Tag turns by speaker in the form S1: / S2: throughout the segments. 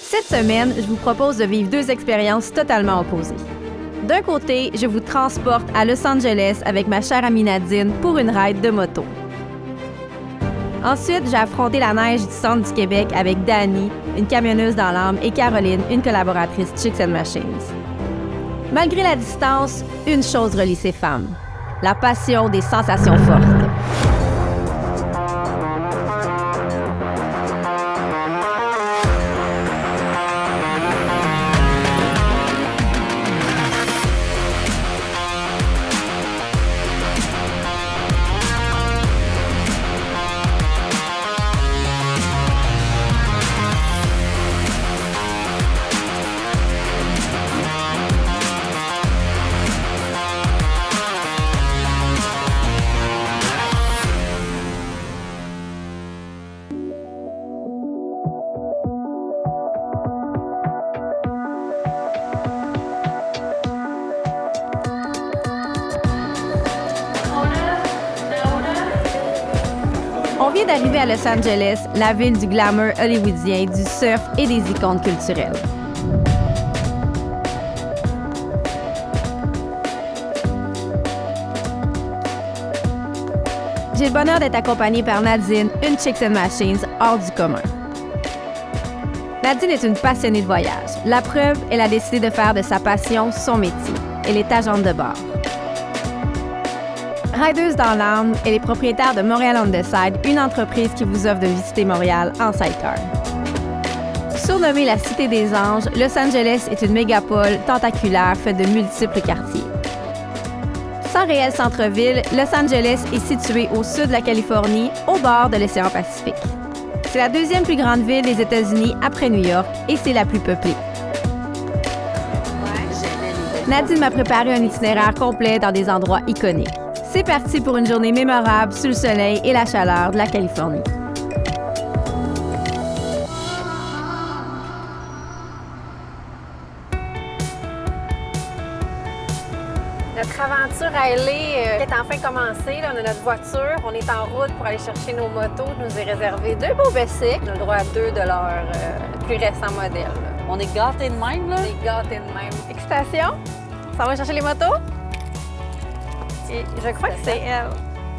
S1: Cette semaine, je vous propose de vivre deux expériences totalement opposées. D'un côté, je vous transporte à Los Angeles avec ma chère amie Nadine pour une ride de moto. Ensuite, j'ai affronté la neige du centre du Québec avec Dani, une camionneuse dans l'âme, et Caroline, une collaboratrice Chicks and Machines. Malgré la distance, une chose relie ces femmes, la passion des sensations fortes. On vient d'arriver à Los Angeles, la ville du glamour hollywoodien, du surf et des icônes culturelles. J'ai le bonheur d'être accompagnée par Nadine, une Chicks and Machines hors du commun. Nadine est une passionnée de voyage. La preuve, elle a décidé de faire de sa passion son métier. Elle est agente de bord. Rideuse dans l'âme, elle est propriétaire de Montréal On The Side, une entreprise qui vous offre de visiter Montréal en sidecar. Surnommée la Cité des Anges, Los Angeles est une mégapole tentaculaire faite de multiples quartiers. Sans réel centre-ville, Los Angeles est situé au sud de la Californie, au bord de l'océan Pacifique. C'est la deuxième plus grande ville des États-Unis après New York et c'est la plus peuplée. Nadine m'a préparé un itinéraire complet dans des endroits iconiques. C'est parti pour une journée mémorable sous le soleil et la chaleur de la Californie.
S2: Notre aventure à LA est enfin commencée. Là, on a notre voiture, on est en route pour aller chercher nos motos. Je nous ai réservé deux beaux bicycles. On a le droit à deux de leurs plus récents modèles.
S3: On est gâtés de même, là?
S2: On est gâtés de même. Excitation? Ça va chercher les motos? Et je crois que c'est elle.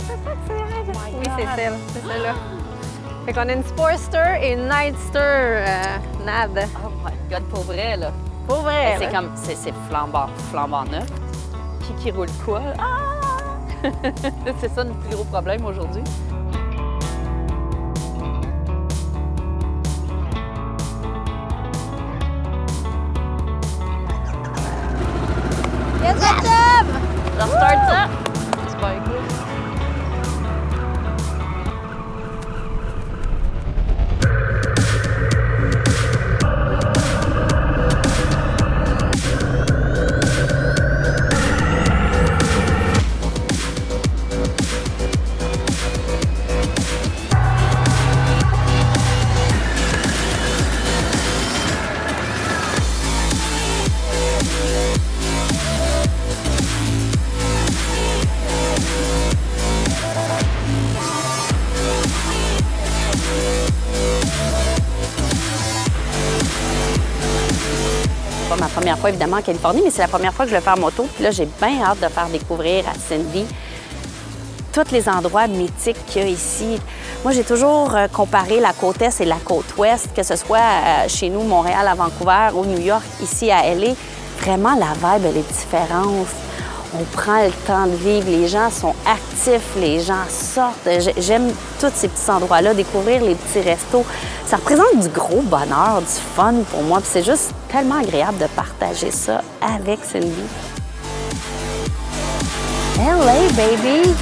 S2: Je crois que c'est elle. Oui, c'est celle. C'est celle-là. Fait qu'on a une Sportster et une Nightster, Nad.
S3: Oh my God, pour vrai, là.
S2: Pour vrai,
S3: C'est
S2: là.
S3: comme, c'est flambant neuf. Qui roule quoi? Ah! C'est ça notre plus gros problème aujourd'hui.
S2: Yes, Tom!
S3: On start ça? C'est pas cool. C'est pas ma première fois, évidemment, en Californie, mais c'est la première fois que je le fais en moto. Puis là, j'ai bien hâte de faire découvrir à Cindy tous les endroits mythiques qu'il y a ici. Moi, j'ai toujours comparé la côte Est et la côte Ouest, que ce soit chez nous, Montréal, à Vancouver, ou New York, ici à LA. Vraiment, la vibe, elle est différente. On prend le temps de vivre, les gens sont actifs, les gens sortent. J'aime tous ces petits endroits-là, découvrir les petits restos. Ça représente du gros bonheur, du fun pour moi. Puis c'est juste tellement agréable de partager ça avec Cindy. LA, baby!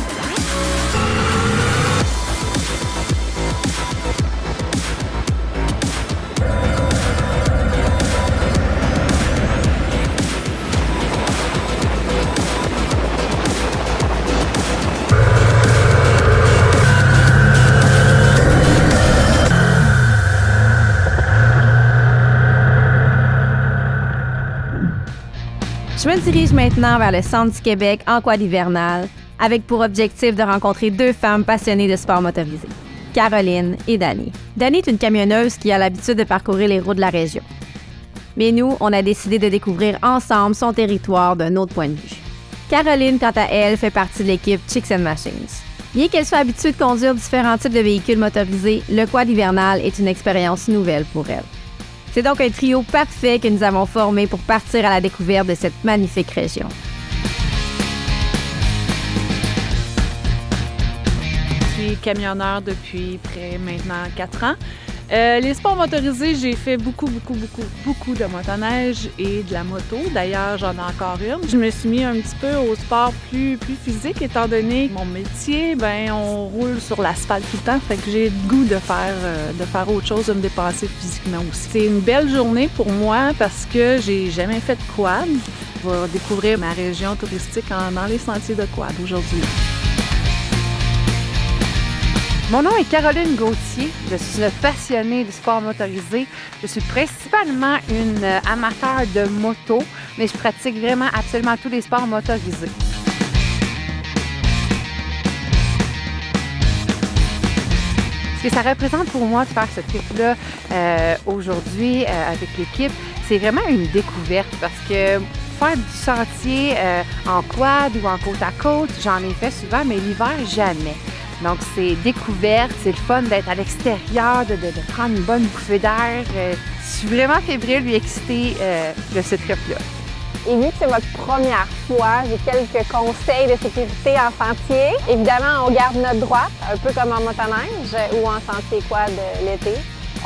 S1: Je me dirige maintenant vers le centre du Québec en quad hivernal, avec pour objectif de rencontrer deux femmes passionnées de sport motorisé. Caroline et Dani. Dani est une camionneuse qui a l'habitude de parcourir les routes de la région. Mais nous, on a décidé de découvrir ensemble son territoire d'un autre point de vue. Caroline, quant à elle, fait partie de l'équipe Chicks and Machines. Bien qu'elle soit habituée de conduire différents types de véhicules motorisés, le quad hivernal est une expérience nouvelle pour elle. C'est donc un trio parfait que nous avons formé pour partir à la découverte de cette magnifique région.
S4: Je suis camionneur depuis près maintenant 4 ans. Les sports motorisés, j'ai fait beaucoup de motoneige et de la moto. D'ailleurs, j'en ai encore une. Je me suis mis un petit peu au sport plus physique, étant donné mon métier, on roule sur l'asphalte tout le temps, fait que j'ai le goût de faire autre chose, de me dépasser physiquement aussi. C'est une belle journée pour moi parce que j'ai jamais fait de quad. Je vais découvrir ma région touristique dans les sentiers de quad aujourd'hui.
S5: Mon nom est Caroline Gauthier. Je suis une passionnée du sport motorisé. Je suis principalement une amateur de moto, mais je pratique vraiment absolument tous les sports motorisés. Ce que ça représente pour moi de faire ce trip-là aujourd'hui avec l'équipe, c'est vraiment une découverte parce que faire du sentier en quad ou en côte à côte, j'en ai fait souvent, mais l'hiver, jamais. Donc, c'est découverte, c'est le fun d'être à l'extérieur, de prendre une bonne bouffée d'air. Je suis vraiment fébrile et excitée de ce trip-là.
S2: Et vu que c'est votre première fois, j'ai quelques conseils de sécurité en sentier. Évidemment, on garde notre droite, un peu comme en motoneige ou en sentier quad l'été.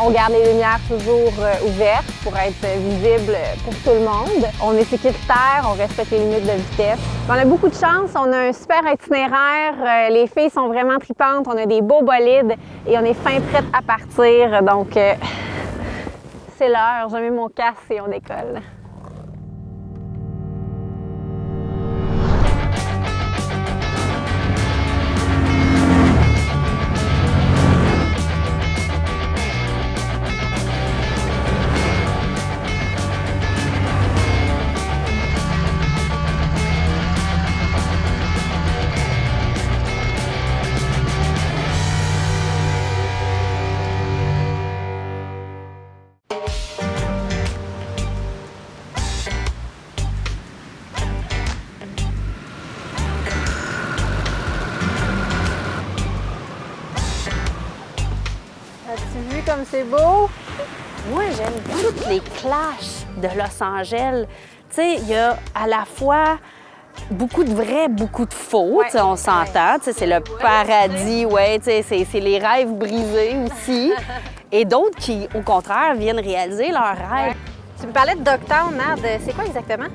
S2: On garde les lumières toujours ouvertes pour être visible pour tout le monde. On est sécuritaire, on respecte les limites de vitesse. On a beaucoup de chance, on a un super itinéraire. Les filles sont vraiment tripantes, on a des beaux bolides et on est fin prête à partir. Donc, c'est l'heure, je mets mon casque et on décolle. As-tu vu comme c'est beau?
S3: Moi, j'aime toutes les clashs de Los Angeles. Tu sais, il y a à la fois beaucoup de vrai, beaucoup de faux, ouais, on s'entend. Ouais. C'est le paradis, ouais, c'est les rêves brisés aussi. Et d'autres qui, au contraire, viennent réaliser leurs rêves.
S2: Tu me parlais de Dogtown, Nad. C'est quoi exactement?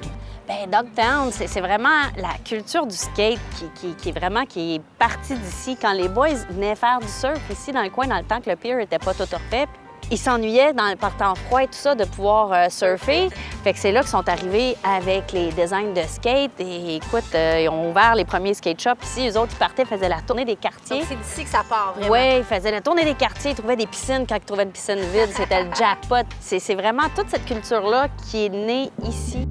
S3: Bien, Dogtown, c'est vraiment la culture du skate qui est partie d'ici. Quand les boys venaient faire du surf ici dans le coin, dans le temps que le pier n'était pas tout refait, ils s'ennuyaient par temps froid et tout ça de pouvoir surfer. Fait que c'est là qu'ils sont arrivés avec les designs de skate. Et écoute, ils ont ouvert les premiers skate shops ici. Eux autres, ils partaient, faisaient la tournée des quartiers.
S2: Donc c'est d'ici que ça part, vraiment?
S3: Oui, ils faisaient la tournée des quartiers, ils trouvaient des piscines. Quand ils trouvaient une piscine vide, c'était le jackpot. C'est vraiment toute cette culture-là qui est née ici.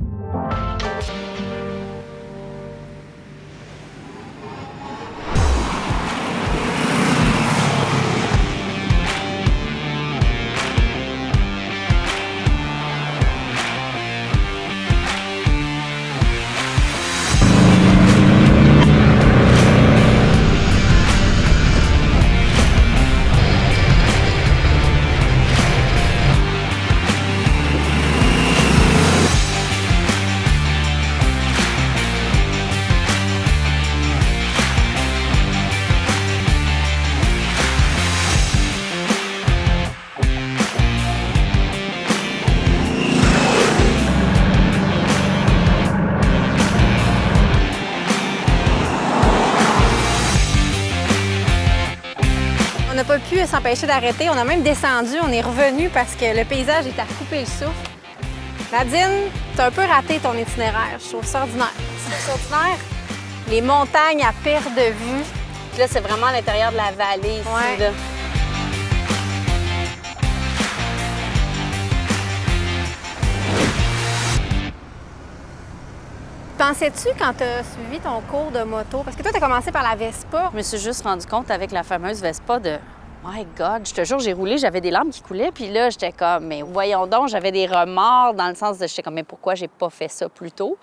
S2: On n'a pas pu s'empêcher d'arrêter. On a même descendu, on est revenu parce que le paysage est à couper le souffle. Nadine, tu as un peu raté ton itinéraire. Je trouve ça ordinaire. C'est ordinaire. Les montagnes à perte de vue.
S3: Puis là, c'est vraiment à l'intérieur de la vallée ici.
S2: Ouais.
S3: Là.
S2: Pensais-tu quand tu as suivi ton cours de moto? Parce que toi, tu as commencé par la Vespa.
S3: Je me suis juste rendu compte avec la fameuse Vespa de My God, je te jure, j'ai roulé, j'avais des larmes qui coulaient, puis là, j'étais comme, mais voyons donc, j'avais des remords dans le sens de, j'étais comme, mais pourquoi j'ai pas fait ça plus tôt?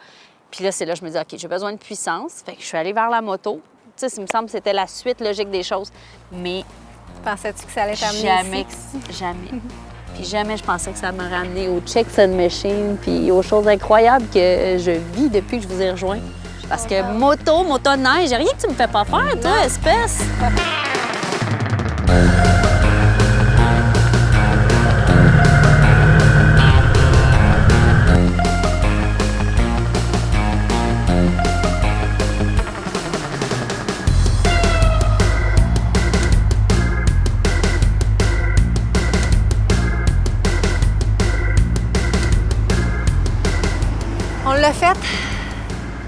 S3: Puis là, c'est là, je me dis, OK, j'ai besoin de puissance, fait que je suis allée vers la moto. Tu sais, ça me semble que c'était la suite logique des choses, mais
S2: Pensais-tu que ça allait t'amener
S3: jamais,
S2: ici?
S3: jamais. Puis jamais je pensais que ça m'aurait amené au Chicks and Machine, puis aux choses incroyables que je vis depuis que je vous ai rejoint. Parce que motoneige, rien que tu me fais pas faire, toi, espèce!
S2: On l'a fait.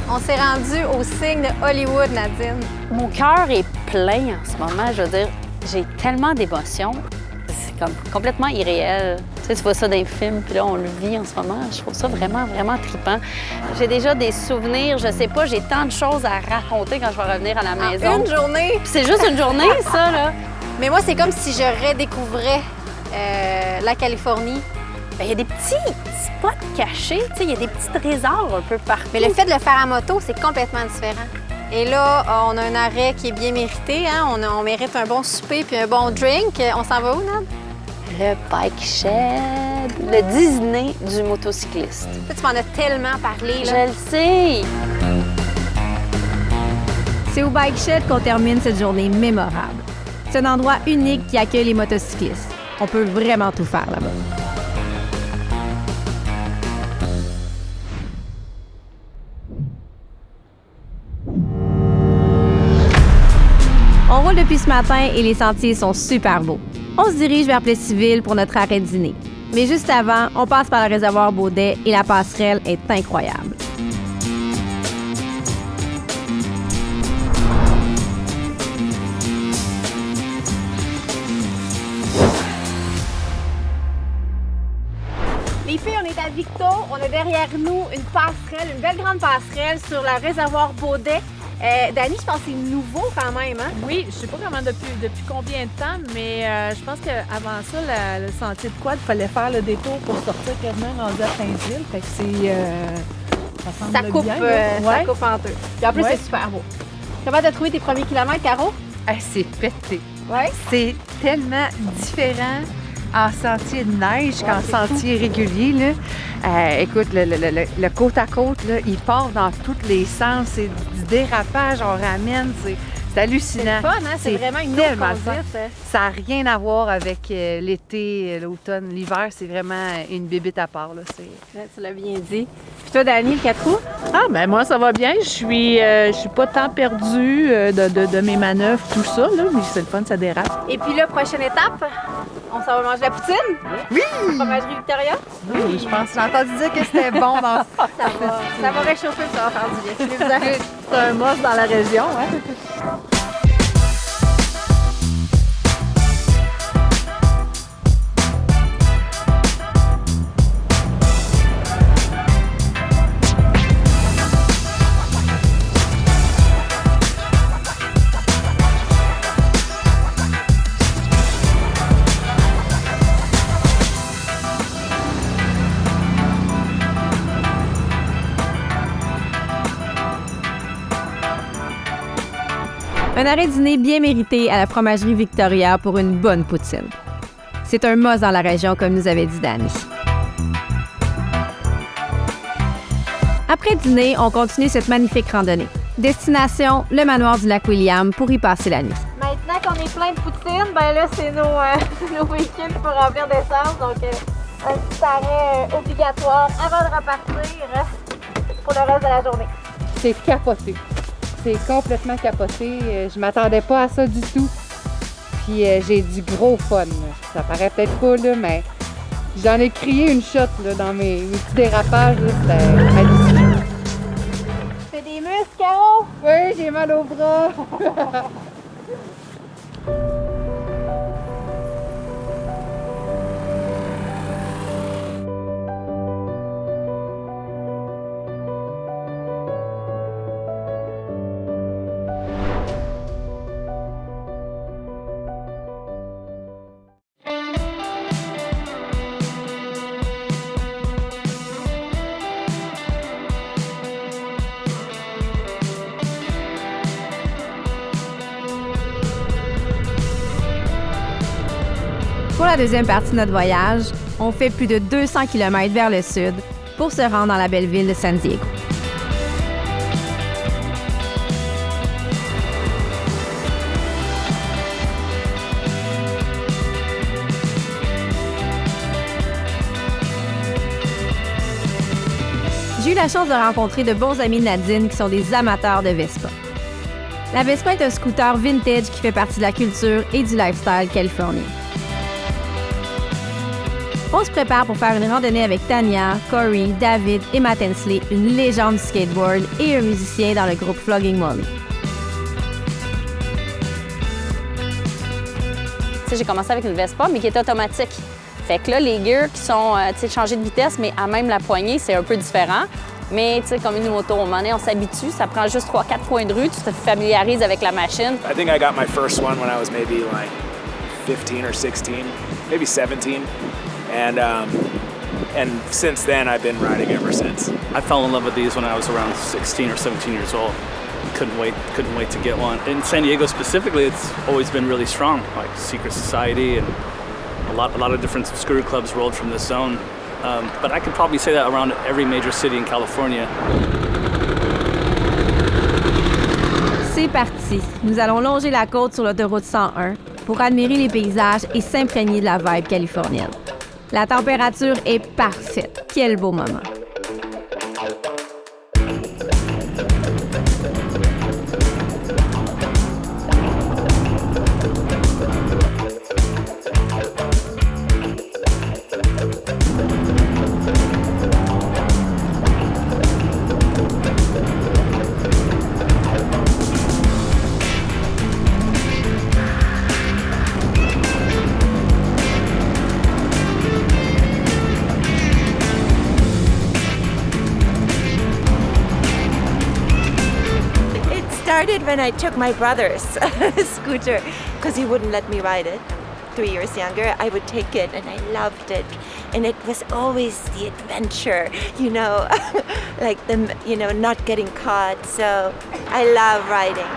S2: On s'est rendu au signe de Hollywood, Nadine.
S3: Mon cœur est plein en ce moment. Je veux dire, j'ai tellement d'émotions. C'est comme complètement irréel. Tu sais, tu vois ça dans les films, puis là, on le vit en ce moment. Je trouve ça vraiment, vraiment trippant. J'ai déjà des souvenirs, je sais pas, j'ai tant de choses à raconter quand je vais revenir à la maison.
S2: Une journée.
S3: Puis c'est juste une journée, ça, là.
S2: Mais moi, c'est comme si je redécouvrais la Californie.
S3: Bien, il y a des petits spots cachés, tu sais, il y a des petits trésors un peu partout.
S2: Mais le fait de le faire à moto, c'est complètement différent. Et là, on a un arrêt qui est bien mérité. Hein? On mérite un bon souper puis un bon drink. On s'en va où, Nad?
S3: Le bike shed, le Disney du motocycliste.
S2: Tu m'en as tellement parlé, là.
S3: Je le sais!
S1: C'est au Bike Shed qu'on termine cette journée mémorable. C'est un endroit unique qui accueille les motocyclistes. On peut vraiment tout faire là-bas. On roule depuis ce matin et les sentiers sont super beaux. On se dirige vers Plessisville pour notre arrêt de dîner. Mais juste avant, on passe par le réservoir Baudet et la passerelle est incroyable.
S2: Les filles, on est à Victo. On a derrière nous une passerelle, une belle grande passerelle sur le réservoir Baudet. Dani, je pense que c'est nouveau quand même, hein?
S4: Oui, je sais pas comment depuis combien de temps, mais je pense qu'avant ça, le sentier de quad, il fallait faire le détour pour sortir quasiment rendu à Sainte-Ville. Fait que c'est... ça
S2: Ça
S4: semble
S2: coupe,
S4: bien, là.
S2: ça
S4: Ouais.
S2: coupe en deux. Puis en plus,
S4: Ouais.
S2: c'est super beau. Capable de trouver tes premiers kilomètres, Caro?
S5: C'est pété.
S2: Oui.
S5: C'est tellement différent en sentier de neige qu'en sentier régulier. Là. Écoute, le côte à côte, là, il part dans tous les sens. C'est du dérapage, on ramène. C'est hallucinant.
S2: C'est le fun, hein? C'est vraiment une autre
S5: tellement le fun.
S2: conduite.
S5: Ça n'a rien à voir avec l'été, l'automne, l'hiver. C'est vraiment une bébite à part. Là.
S2: Ouais, tu l'as bien dit. Puis toi, Dani, le 4 roues?
S4: Ah, ben moi, ça va bien. Je suis pas tant perdue de mes manœuvres, tout ça, là, mais c'est le fun, ça dérape.
S2: Et puis là, prochaine étape, on s'en va manger la poutine?
S5: Oui!
S2: Fromagerie Victoria?
S5: Oui, je pense. J'ai entendu dire que c'était bon dans
S2: Ça va réchauffer, puis ça va faire du bien. Exact.
S4: C'est un must dans la région, hein?
S1: Un arrêt dîner bien mérité à la fromagerie Victoria pour une bonne poutine. C'est un must dans la région, comme nous avait dit Dani. Après dîner, on continue cette magnifique randonnée. Destination, le manoir du lac William pour y passer la nuit.
S2: Maintenant qu'on est plein de poutine, ben là, c'est nos véhicules pour remplir d'essence. Donc, un petit arrêt obligatoire avant de repartir pour le reste de la journée.
S5: C'est capoté. C'est complètement capoté. Je m'attendais pas à ça du tout. Puis j'ai du gros fun. Là. Ça paraît peut-être pas, là, mais j'en ai crié une shot là, dans mes petits dérapages. là. C'était hallucinant.
S2: Fais des muscles, Caro?
S5: Oui, j'ai mal au bras.
S1: Pour la deuxième partie de notre voyage, on fait plus de 200 km vers le sud pour se rendre dans la belle ville de San Diego. J'ai eu la chance de rencontrer de bons amis de Nadine qui sont des amateurs de Vespa. La Vespa est un scooter vintage qui fait partie de la culture et du lifestyle californien. On se prépare pour faire une randonnée avec Tania, Corey, David et Matt Hensley, une légende du skateboard et un musicien dans le groupe Flogging Molly.
S3: J'ai commencé avec une Vespa, mais qui est automatique. Fait que là, les gears qui sont changés de vitesse, mais à même la poignée, c'est un peu différent. Mais comme une moto, au moment donné, on s'habitue. Ça prend juste 3-4 points de rue. Tu te familiarises avec la machine.
S6: I think I got my first one when I was maybe like 15 or 16, maybe 17. And since then, I've been riding ever since.
S7: I fell in love with these when I was around 16 or 17 years old. Couldn't wait to get one. In San Diego specifically, it's always been really strong, like Secret Society and a lot of different scooter clubs rolled from this zone. But I could probably say that around every major city in California.
S1: C'est parti! Nous allons longer la côte sur l'autoroute 101 pour admirer les paysages et s'imprégner de la vibe californienne. La température est parfaite. Quel beau moment!
S8: Started when I took my brother's scooter because he wouldn't let me ride it. 3 years younger, I would take it and I loved it. And it was always the adventure, like not getting caught. So I love riding.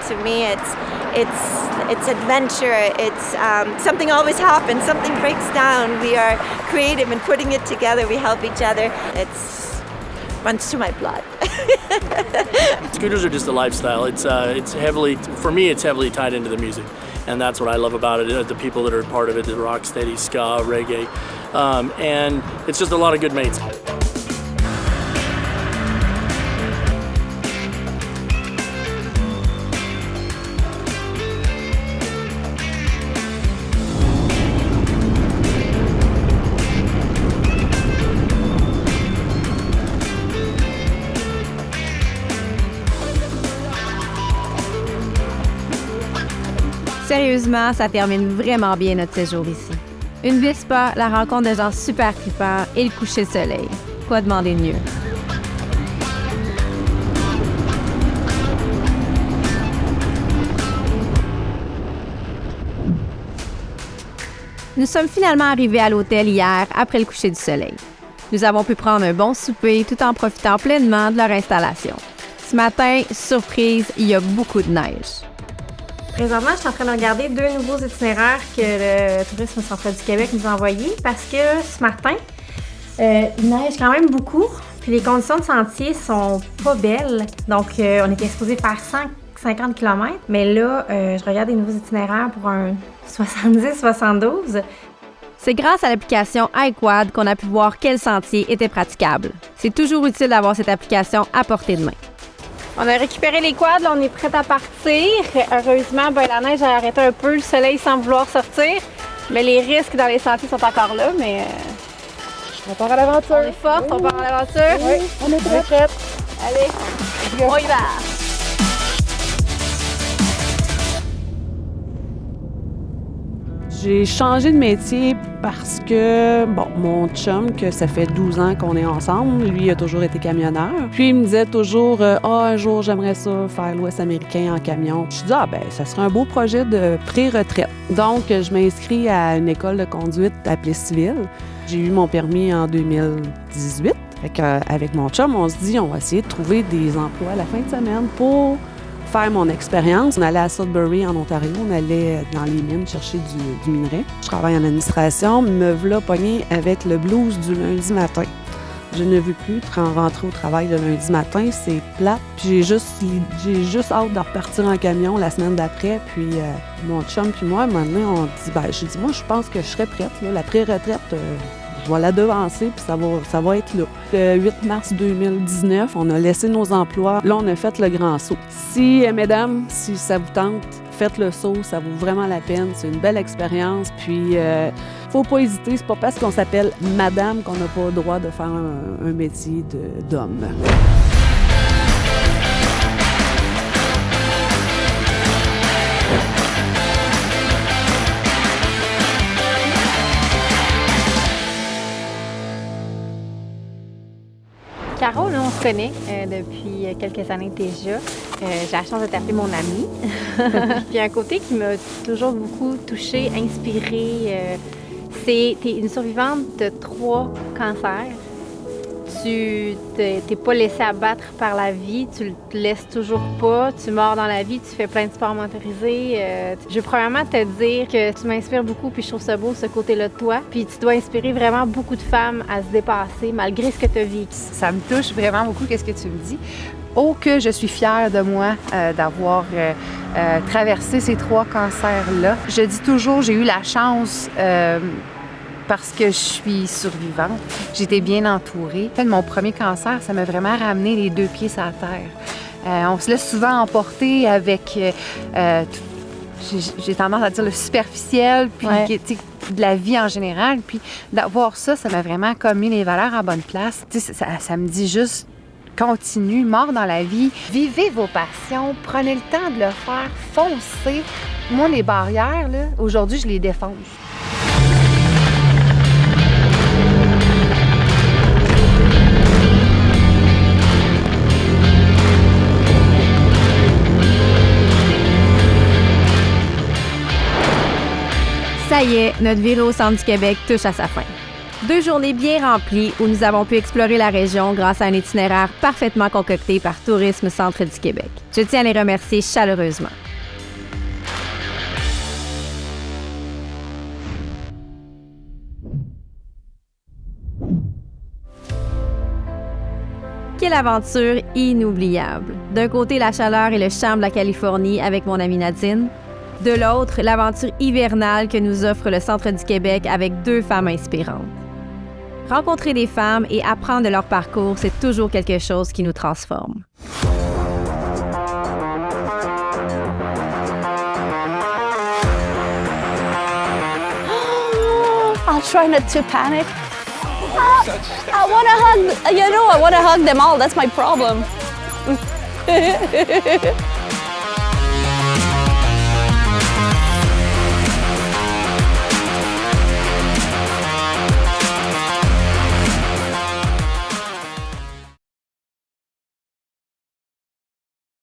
S8: To me, it's adventure. It's something always happens. Something breaks down. We are creative in putting it together. We help each other. Runs to my blood.
S9: Scooters are just a lifestyle. It's heavily, for me, it's heavily tied into the music. And that's what I love about it, the people that are part of it, the rock steady, ska, reggae. And it's just a lot of good mates.
S1: Sérieusement, ça termine vraiment bien notre séjour ici. Une Vespa, la rencontre de gens super trippants et le coucher de soleil. Quoi demander de mieux? Nous sommes finalement arrivés à l'hôtel hier après le coucher du soleil. Nous avons pu prendre un bon souper tout en profitant pleinement de leur installation. Ce matin, surprise, il y a beaucoup de neige. Présentement, je suis en train de regarder 2 nouveaux itinéraires que le Tourisme Central du Québec nous a envoyés parce que ce matin, il neige quand même beaucoup, puis les conditions de sentier sont pas belles. Donc, on était supposé faire 150 km, mais là, je regarde des nouveaux itinéraires pour un 70-72. C'est grâce à l'application iQuad qu'on a pu voir quel sentier était praticable. C'est toujours utile d'avoir cette application à portée de main. On a récupéré les quads, là, on est prêt à partir. Heureusement, la neige a arrêté un peu, le soleil semble vouloir sortir. Mais les risques dans les sentiers sont encore là, mais on part à l'aventure. On est forte, on part à l'aventure.
S8: Oui, on est très prête.
S1: Allez, on y va!
S4: J'ai changé de métier parce que, mon chum, que ça fait 12 ans qu'on est ensemble, lui a toujours été camionneur. Puis il me disait toujours, un jour j'aimerais ça, faire l'Ouest américain en camion. Je dis, ça serait un beau projet de pré-retraite. Donc, je m'inscris à une école de conduite à Plessisville. J'ai eu mon permis en 2018. Fait qu'avec mon chum, on se dit, on va essayer de trouver des emplois à la fin de semaine pour
S10: faire mon expérience. On allait à Sudbury, en Ontario. On allait dans les mines chercher du minerai. Je travaille en administration. Me voilà pognée avec le blues du lundi matin. Je ne veux plus rentrer au travail le lundi matin. C'est plate. Puis j'ai juste hâte de repartir en camion la semaine d'après. Puis mon chum puis moi, maintenant, on dit, j'ai dit, moi, je pense que je serais prête. Là. La pré-retraite, je vais la devancer, puis ça va être là. Le 8 mars 2019, on a laissé nos emplois. Là, on a fait le grand saut. Si, mesdames, si ça vous tente, faites le saut, ça vaut vraiment la peine. C'est une belle expérience. Puis, faut pas hésiter. C'est pas parce qu'on s'appelle madame qu'on n'a pas le droit de faire un métier d'homme.
S2: Caro, là, on se connaît depuis quelques années déjà. J'ai la chance de t'appeler mon amie. Puis un côté qui m'a toujours beaucoup touchée, inspirée, c'est que tu es une survivante de 3 cancers. Tu t'es pas laissée abattre par la vie, tu te laisses toujours pas, tu mords dans la vie, tu fais plein de sports motorisés. Je veux premièrement te dire que tu m'inspires beaucoup, puis je trouve ça beau, ce côté-là de toi. Puis tu dois inspirer vraiment beaucoup de femmes à se dépasser, malgré ce que tu as vécu.
S5: Ça me touche vraiment beaucoup, qu'est-ce que tu me dis. Oh, que je suis fière de moi d'avoir traversé ces 3 cancers-là. Je dis toujours, j'ai eu la chance... parce que je suis survivante. J'étais bien entourée. En fait, mon premier cancer, ça m'a vraiment ramené les 2 pieds sur la terre. On se laisse souvent emporter avec, j'ai tendance à dire le superficiel, puis de la vie en général. Puis d'avoir ça, ça m'a vraiment comme mis les valeurs en bonne place. Ça me dit juste, continue, mort dans la vie. Vivez vos passions, prenez le temps de le faire, foncez. Moi, les barrières, là, aujourd'hui, je les défonce.
S1: Ça y est, notre virée au centre du Québec touche à sa fin. 2 journées bien remplies où nous avons pu explorer la région grâce à un itinéraire parfaitement concocté par Tourisme Centre du Québec. Je tiens à les remercier chaleureusement. Quelle aventure inoubliable! D'un côté, la chaleur et le charme de la Californie avec mon amie Nadine. De l'autre, l'aventure hivernale que nous offre le Centre du Québec avec 2 femmes inspirantes. Rencontrer des femmes et apprendre de leur parcours, c'est toujours quelque chose qui nous transforme.
S3: I'll try not to panic. I want to hug, I want to hug them all. That's my problem.